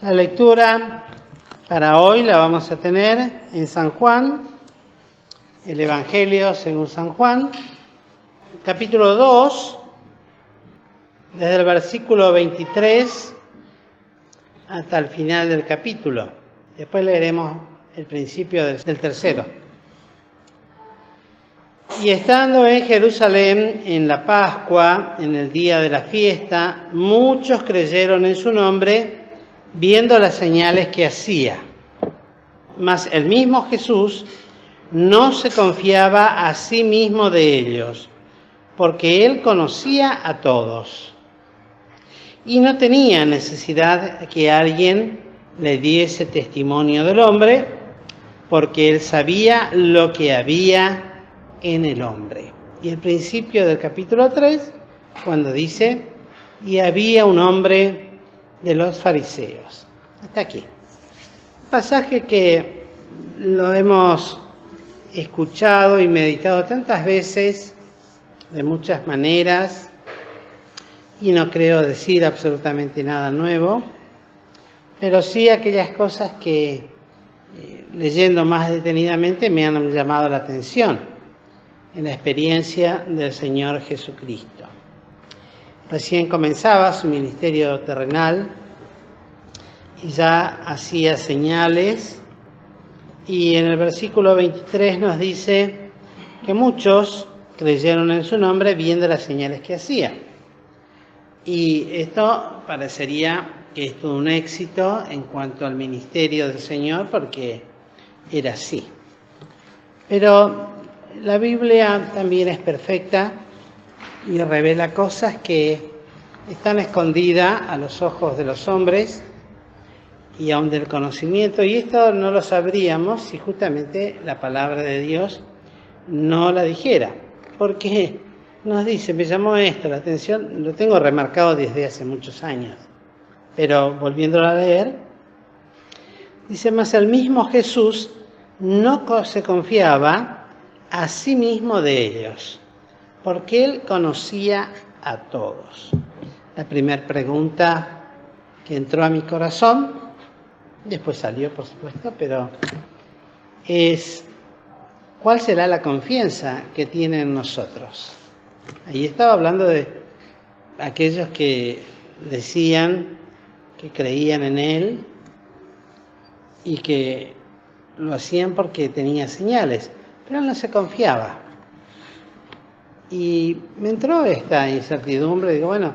La lectura para hoy la vamos a tener en San Juan, el Evangelio según San Juan, capítulo 2, desde el versículo 23 hasta el final del capítulo. Después leeremos el principio del tercero. Y estando en Jerusalén en la Pascua, en el día de la fiesta, muchos creyeron en su nombre, viendo las señales que hacía. Mas el mismo Jesús no se confiaba a sí mismo de ellos, porque él conocía a todos. Y no tenía necesidad que alguien le diese testimonio del hombre, porque él sabía lo que había en el hombre. Y el principio del capítulo 3, cuando dice, y había un hombre de los fariseos. Hasta aquí. Pasaje que lo hemos escuchado y meditado tantas veces, de muchas maneras, y no creo decir absolutamente nada nuevo, pero sí aquellas cosas que, leyendo más detenidamente, me han llamado la atención en la experiencia del Señor Jesucristo. Recién comenzaba su ministerio terrenal y ya hacía señales, y en el versículo 23 nos dice que muchos creyeron en su nombre viendo las señales que hacía. Y esto parecería que es todo un éxito en cuanto al ministerio del Señor, porque era así. Pero la Biblia también es perfecta y revela cosas que están escondidas a los ojos de los hombres y aún del conocimiento, y esto no lo sabríamos si justamente la palabra de Dios no la dijera. Porque nos dice, me llamó esto la atención, lo tengo remarcado desde hace muchos años, pero volviéndolo a leer, dice, mas el mismo Jesús no se confiaba a sí mismo de ellos, porque él conocía a todos. La primera pregunta que entró a mi corazón, después salió por supuesto, pero es, ¿cuál será la confianza que tiene en nosotros? Ahí estaba hablando de aquellos que decían que creían en él y que lo hacían porque tenía señales, pero él no se confiaba. Y me entró esta incertidumbre, digo, bueno,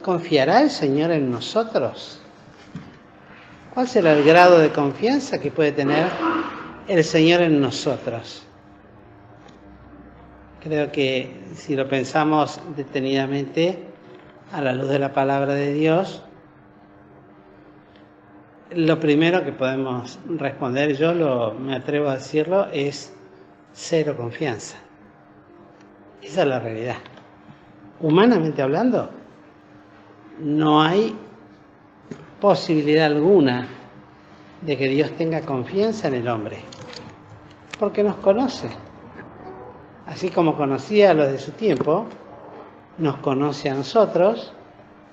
¿confiará el Señor en nosotros? ¿Cuál será el grado de confianza que puede tener el Señor en nosotros? Creo que si lo pensamos detenidamente a la luz de la palabra de Dios, lo primero que podemos responder, me atrevo a decirlo, es cero confianza. Esa es la realidad. Humanamente hablando, no hay posibilidad alguna de que Dios tenga confianza en el hombre, porque nos conoce. Así como conocía a los de su tiempo, nos conoce a nosotros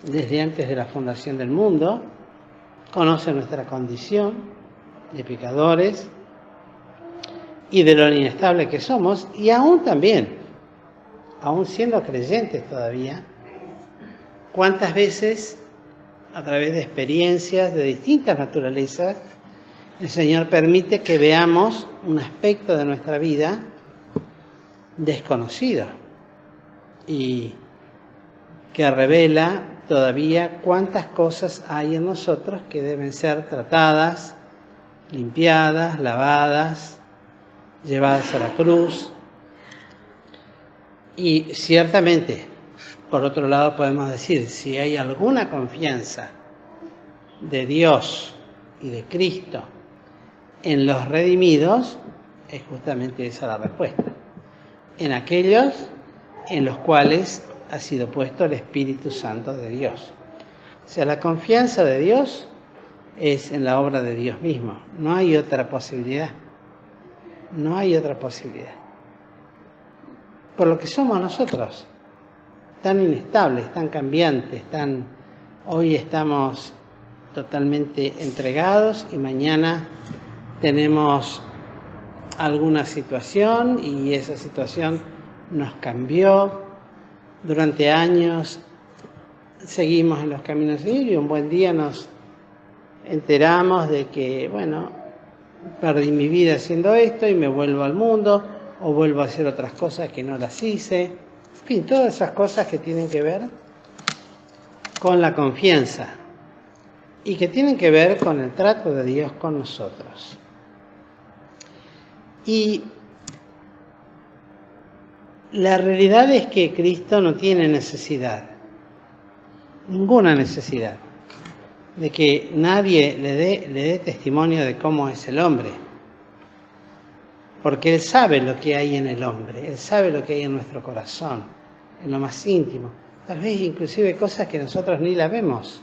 desde antes de la fundación del mundo, conoce nuestra condición de pecadores y de lo inestable que somos, y aún también, aún siendo creyentes todavía, cuántas veces a través de experiencias de distintas naturalezas el Señor permite que veamos un aspecto de nuestra vida desconocido y que revela todavía cuántas cosas hay en nosotros que deben ser tratadas, limpiadas, lavadas, llevadas a la cruz. Y ciertamente, por otro lado, podemos decir, si hay alguna confianza de Dios y de Cristo en los redimidos, es justamente esa la respuesta. En aquellos en los cuales ha sido puesto el Espíritu Santo de Dios. O sea, la confianza de Dios es en la obra de Dios mismo. No hay otra posibilidad. No hay otra posibilidad. Por lo que somos nosotros, tan inestables, tan cambiantes, hoy estamos totalmente entregados y mañana tenemos alguna situación y esa situación nos cambió. Durante años seguimos en los caminos de Dios y un buen día nos enteramos de que, bueno, perdí mi vida haciendo esto y me vuelvo al mundo o vuelvo a hacer otras cosas que no las hice. En fin, todas esas cosas que tienen que ver con la confianza y que tienen que ver con el trato de Dios con nosotros. Y la realidad es que Cristo no tiene necesidad, ninguna necesidad, de que nadie le dé testimonio de cómo es el hombre. Porque Él sabe lo que hay en el hombre, Él sabe lo que hay en nuestro corazón, en lo más íntimo. Tal vez inclusive cosas que nosotros ni la vemos,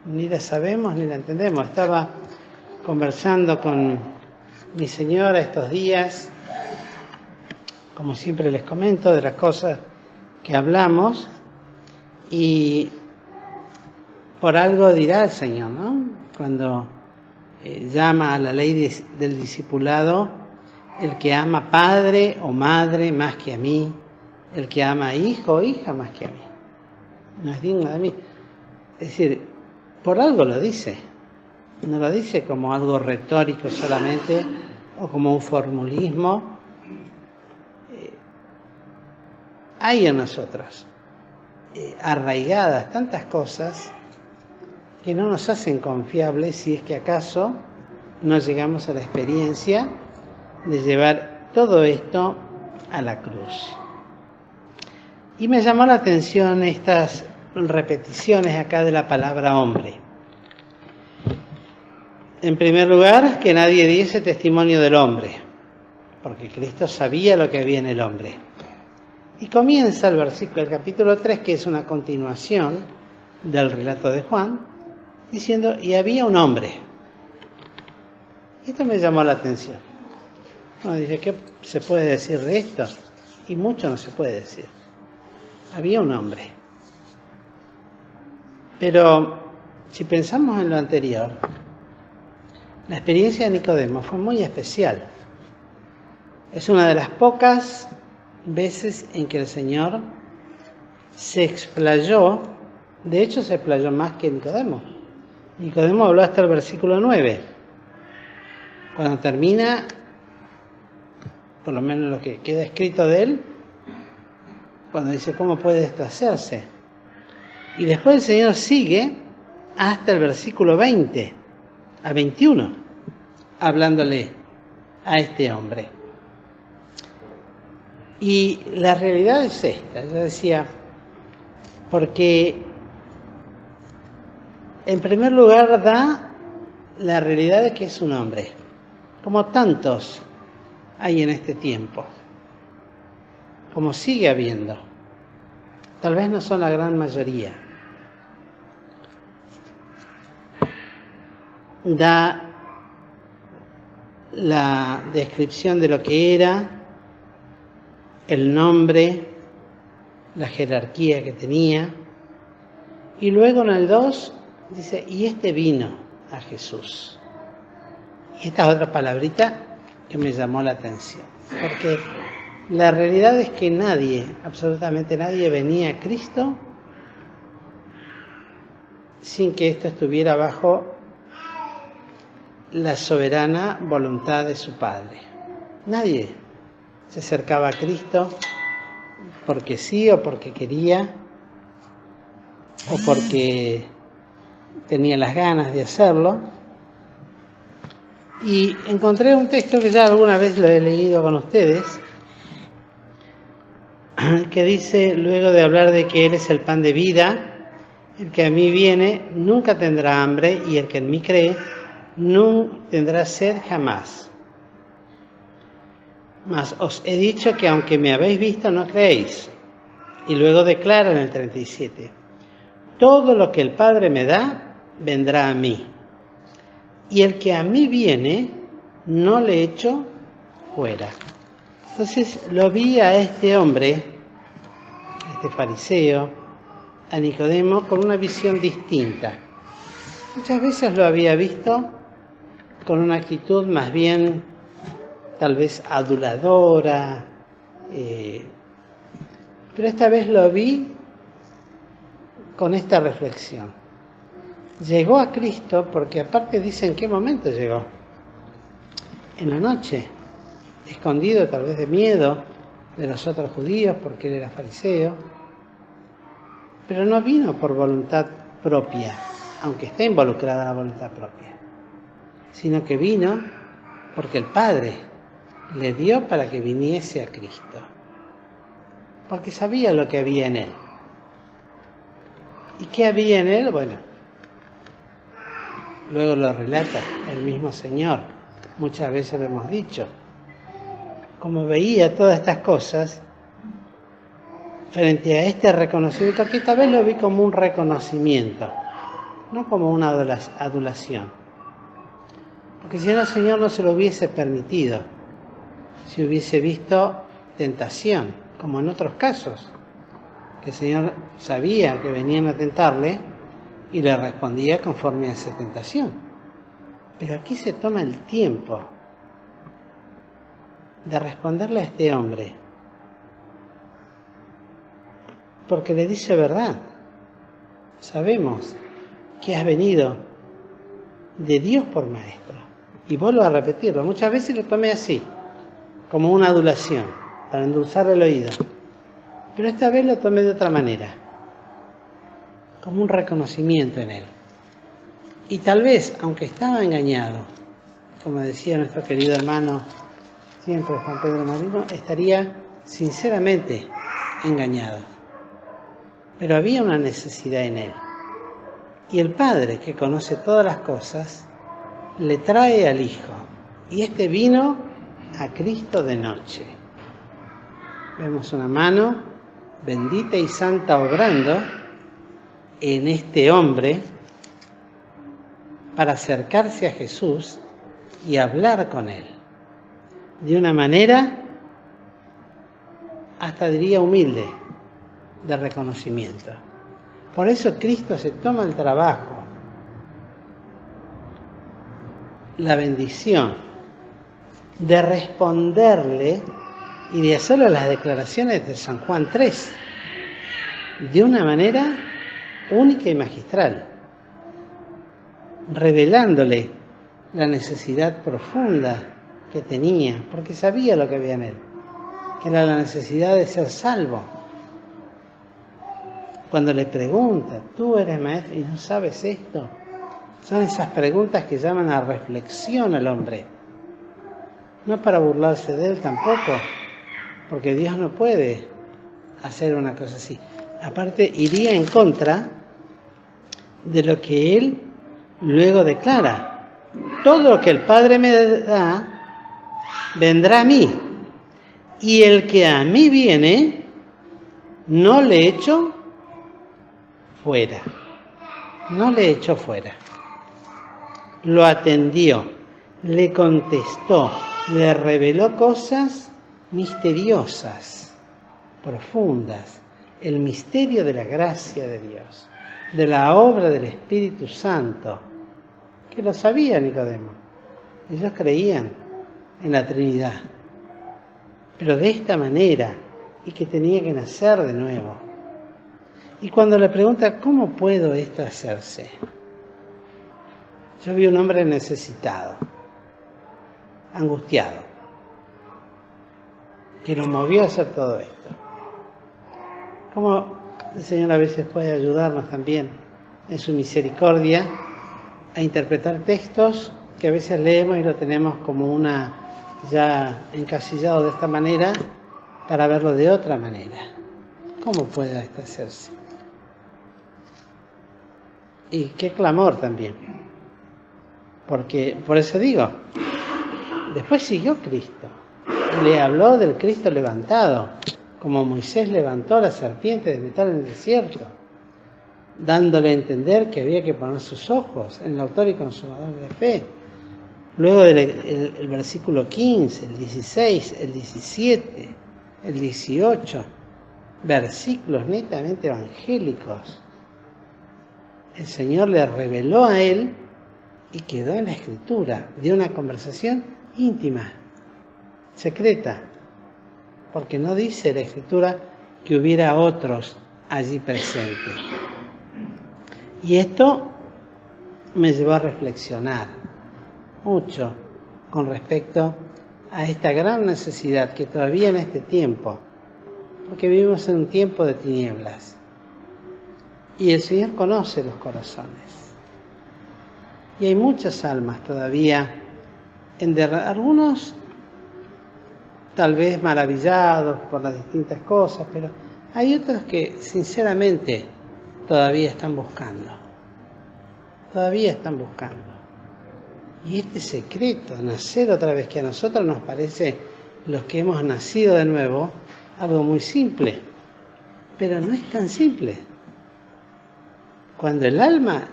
ni la sabemos, ni la entendemos. Estaba conversando con mi señora estos días, como siempre les comento, de las cosas que hablamos, y por algo dirá el Señor, ¿no? Cuando llama a la ley del discipulado, el que ama padre o madre más que a mí, el que ama hijo o hija más que a mí, no es digno de mí. Es decir, por algo lo dice, no lo dice como algo retórico solamente o como un formulismo. Hay en nosotros arraigadas tantas cosas que no nos hacen confiables si es que acaso no llegamos a la experiencia de llevar todo esto a la cruz. Y me llamó la atención estas repeticiones acá de la palabra hombre. En primer lugar, que nadie diese testimonio del hombre, porque Cristo sabía lo que había en el hombre. Y comienza el capítulo 3, que es una continuación del relato de Juan, diciendo, y había un hombre. Y esto me llamó la atención. Uno dice, ¿qué se puede decir de esto? Y mucho no se puede decir. Había un hombre. Pero si pensamos en lo anterior, la experiencia de Nicodemo fue muy especial. Es una de las pocas veces en que el Señor se explayó, de hecho se explayó más que Nicodemo. Nicodemo habló hasta el versículo 9. Cuando termina, por lo menos lo que queda escrito de él, cuando dice, ¿cómo puede esto hacerse? Y después el Señor sigue hasta el versículo 20, a 21, hablándole a este hombre. Y la realidad es esta, yo decía, porque en primer lugar da la realidad de que es un hombre, como tantos hay en este tiempo, como sigue habiendo. Tal vez no son la gran mayoría. Da la descripción de lo que era, el nombre, la jerarquía que tenía, y luego en el 2 dice, y este vino a Jesús. Y esta es otra palabrita que me llamó la atención, porque la realidad es que nadie, absolutamente nadie, venía a Cristo sin que esto estuviera bajo la soberana voluntad de su Padre. Nadie se acercaba a Cristo porque sí o porque quería o porque tenía las ganas de hacerlo. Y encontré un texto que ya alguna vez lo he leído con ustedes, que dice, luego de hablar de que Él es el pan de vida, el que a mí viene nunca tendrá hambre, y el que en mí cree no tendrá sed jamás. Mas os he dicho que aunque me habéis visto no creéis. Y luego declara en el 37, todo lo que el Padre me da, vendrá a mí. Y el que a mí viene, no le echo fuera. Entonces lo vi a este hombre, este fariseo, a Nicodemo, con una visión distinta. Muchas veces lo había visto con una actitud más bien, tal vez aduladora, pero esta vez lo vi con esta reflexión. Llegó a Cristo porque aparte dice en qué momento llegó. En la noche, escondido tal vez de miedo de los otros judíos porque él era fariseo, pero no vino por voluntad propia, aunque está involucrada la voluntad propia, sino que vino porque el Padre le dio para que viniese a Cristo, porque sabía lo que había en él. ¿Y qué había en él? Bueno, luego lo relata el mismo Señor, muchas veces lo hemos dicho. Como veía todas estas cosas, frente a este reconocimiento, que esta vez lo vi como un reconocimiento, no como una adulación. Porque si no, el Señor no se lo hubiese permitido, si hubiese visto tentación, como en otros casos, que el Señor sabía que venían a tentarle y le respondía conforme a esa tentación. Pero aquí se toma el tiempo de responderle a este hombre, porque le dice verdad. Sabemos que has venido de Dios por maestro. Y vuelvo a repetirlo, muchas veces lo tomé así, como una adulación, para endulzar el oído. Pero esta vez lo tomé de otra manera, como un reconocimiento en él. Y tal vez, aunque estaba engañado, como decía nuestro querido hermano siempre Juan Pedro Marino, estaría sinceramente engañado. Pero había una necesidad en él. Y el Padre, que conoce todas las cosas, le trae al Hijo. Y este vino a Cristo de noche. Vemos una mano bendita y santa obrando en este hombre para acercarse a Jesús y hablar con él. De una manera, hasta diría humilde, de reconocimiento. Por eso Cristo se toma el trabajo, la bendición, de responderle y de hacerle las declaraciones de San Juan 3, de una manera única y magistral, revelándole la necesidad profunda que tenía, porque sabía lo que había en él, que era la necesidad de ser salvo. Cuando le pregunta, ¿tú eres maestro y no sabes esto? Son esas preguntas que llaman a reflexión al hombre. No para burlarse de él tampoco, porque Dios no puede hacer una cosa así. Aparte, iría en contra de lo que él luego declara. Todo lo que el Padre me da, vendrá a mí. Y el que a mí viene, no le echo fuera. No le echó fuera. Lo atendió, le contestó, le reveló cosas misteriosas, profundas, el misterio de la gracia de Dios, de la obra del Espíritu Santo, que lo sabía Nicodemo. Ellos creían en la Trinidad, pero de esta manera, y que tenía que nacer de nuevo. Y cuando le pregunta, ¿cómo puedo esto hacerse? Yo vi un hombre necesitado, angustiado, que lo movió a hacer todo esto. Como el Señor a veces puede ayudarnos también en su misericordia a interpretar textos que a veces leemos y lo tenemos como una ya encasillado de esta manera para verlo de otra manera. ¿Cómo puede esto hacerse? Y qué clamor también. Porque, por eso digo, después siguió Cristo. Le habló del Cristo levantado, como Moisés levantó la serpiente de metal en el desierto, dándole a entender que había que poner sus ojos en el autor y consumador de fe. Luego el versículo 15, el 16, el 17, el 18, versículos netamente evangélicos, el Señor le reveló a él y quedó en la Escritura, de una conversación íntima, secreta, porque no dice la Escritura que hubiera otros allí presentes. Y esto me llevó a reflexionar mucho con respecto a esta gran necesidad que todavía en este tiempo, porque vivimos en un tiempo de tinieblas, y el Señor conoce los corazones. Y hay muchas almas todavía, algunos tal vez maravillados por las distintas cosas, pero hay otros que sinceramente todavía están buscando. Y este secreto, nacer otra vez, que a nosotros nos parece, los que hemos nacido de nuevo, algo muy simple, pero no es tan simple. Cuando el alma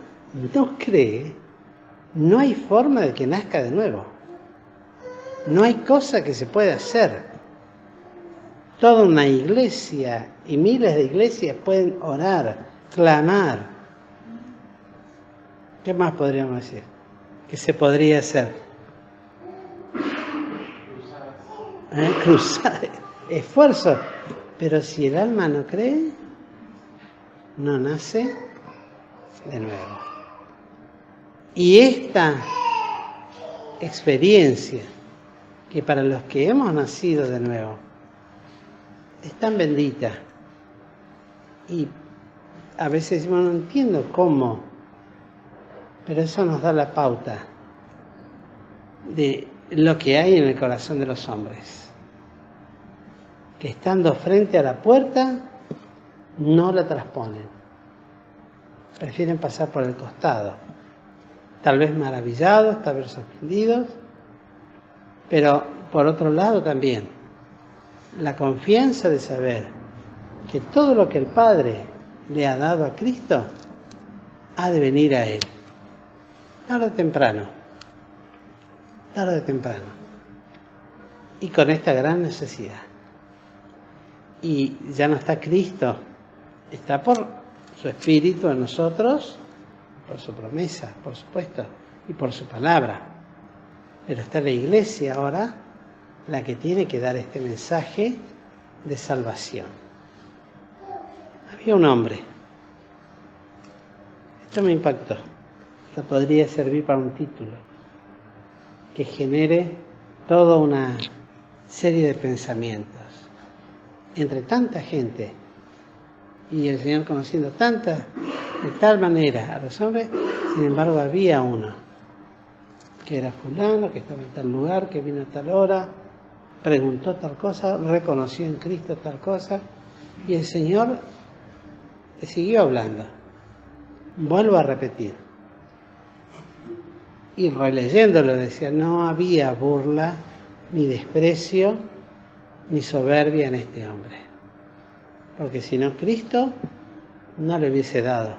no cree, no hay forma de que nazca de nuevo. No hay cosa que se pueda hacer. Toda una iglesia y miles de iglesias pueden orar, clamar. ¿Qué más podríamos decir? ¿Qué se podría hacer? Cruzar, esfuerzo. Pero si el alma no cree, no nace de nuevo. Y esta experiencia, que para los que hemos nacido de nuevo, es tan bendita. Y a veces decimos, no entiendo cómo, pero eso nos da la pauta de lo que hay en el corazón de los hombres, que estando frente a la puerta no la trasponen, prefieren pasar por el costado, tal vez maravillados, tal vez sorprendidos, pero por otro lado también la confianza de saber que todo lo que el Padre le ha dado a Cristo ha de venir a Él, tarde o temprano, y con esta gran necesidad. Y ya no está Cristo, está por su Espíritu en nosotros, por su promesa, por supuesto, y por su palabra. Pero está la Iglesia ahora, la que tiene que dar este mensaje de salvación. Había un hombre, esto me impactó, esto podría servir para un título, que genere toda una serie de pensamientos. Entre tanta gente, y el Señor conociendo tanta, de tal manera a los hombres, sin embargo había uno, que era fulano, que estaba en tal lugar, que vino a tal hora, preguntó tal cosa, reconoció en Cristo tal cosa, y el Señor le siguió hablando. Vuelvo a repetir. Y releyéndolo decía, no había burla, ni desprecio, ni soberbia en este hombre. Porque si no, Cristo no le hubiese dado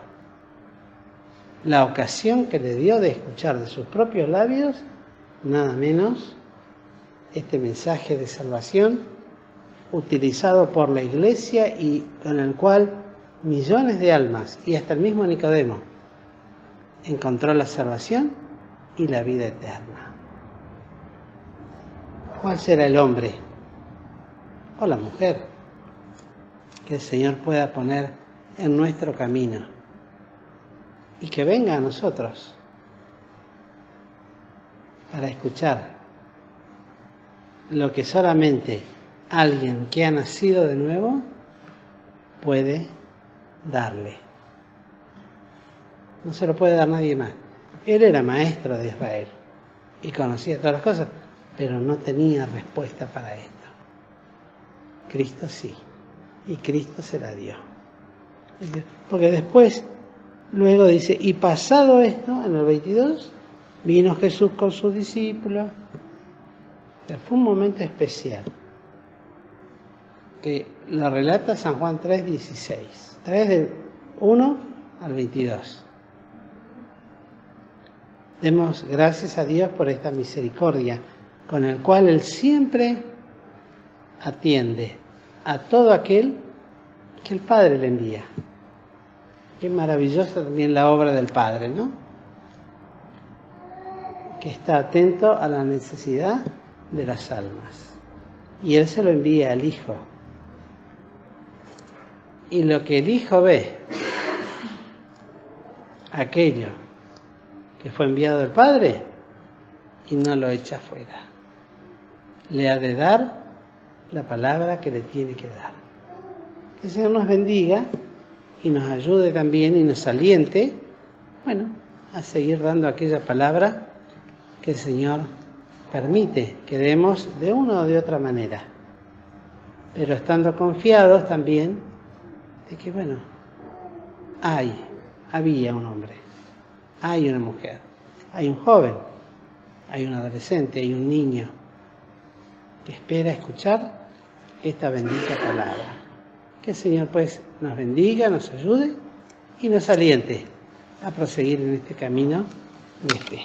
la ocasión que le dio de escuchar de sus propios labios, nada menos, este mensaje de salvación utilizado por la Iglesia y con el cual millones de almas y hasta el mismo Nicodemo encontró la salvación y la vida eterna. ¿Cuál será el hombre o la mujer que el Señor pueda poner en nuestro camino y que venga a nosotros para escuchar lo que solamente alguien que ha nacido de nuevo puede darle? No se lo puede dar nadie más. Él era maestro de Israel y conocía todas las cosas, pero no tenía respuesta para esto. Cristo sí, y Cristo se la dio. Porque después, luego dice, y pasado esto, en el 22, vino Jesús con sus discípulos. Fue un momento especial, que lo relata San Juan 3:16, 3 del 1 al 22. Demos gracias a Dios por esta misericordia, con el cual Él siempre atiende a todo aquel que el Padre le envía. Qué maravillosa también la obra del Padre, ¿no? Que está atento a la necesidad de las almas. Y Él se lo envía al Hijo. Y lo que el Hijo ve, aquello que fue enviado del Padre, y no lo echa fuera. Le ha de dar la palabra que le tiene que dar. Que el Señor nos bendiga y nos ayude también y nos aliente, bueno, a seguir dando aquella palabra que el Señor permite que demos de una o de otra manera, pero estando confiados también de que, bueno, había un hombre, hay una mujer, hay un joven, hay un adolescente, hay un niño que espera escuchar esta bendita palabra. Que el Señor pues nos bendiga, nos ayude y nos aliente a proseguir en este camino de fe.